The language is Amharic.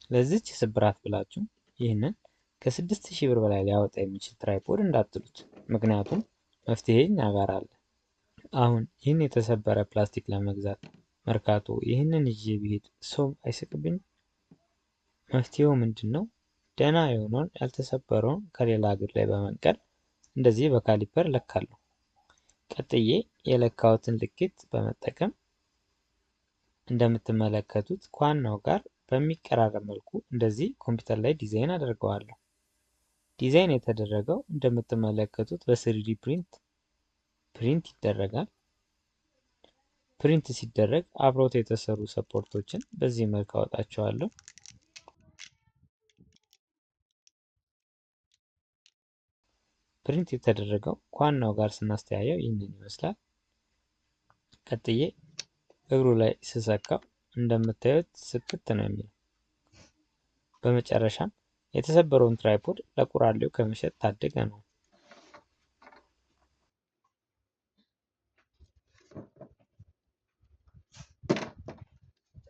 ለዚች ስብራት ብላችሁ ይህንን ከ6000 ብር በላይ ሊያወጣ የሚችል ትራይፖድ እንዳትሉት። ምክንያቱም መፍትሄ እኛ ጋር አለ። አሁን ይህን የተሰበረ ፕላስቲክ ለመግዛት መርካቶ ይህንን ይዤ ብሄድ ሰው አይስቅብኝም? መፍትሄው ምንድን ነው? ደህና የሆነውን ያልተሰበረውን ከሌላ ሀገር ላይ በመንቀል እንደዚህ በካሊፐር ለካለሁ። ቀጥዬ የለካሁትን ልኬት በመጠቀም እንደምትመለከቱት ከዋናው ጋር በሚቀራረብ መልኩ እንደዚህ ኮምፒውተር ላይ ዲዛይን አደርገዋለሁ። ዲዛይን የተደረገው እንደምትመለከቱት በስሪዲ ፕሪንት ይደረጋል። ፕሪንት ሲደረግ አብሮት የተሰሩ ሰፖርቶችን በዚህ መልክ አወጣቸዋለሁ። ፕሪንት የተደረገው ከዋናው ጋር ስናስተያየው ይህንን ይመስላል። ቀጥዬ እግሩ ላይ ስሰካው እንደምታዩት ስክት ነው የሚለው። በመጨረሻም የተሰበረውን ትራይፖድ ለቁራሌው ከመሸጥ ታደገ ነው።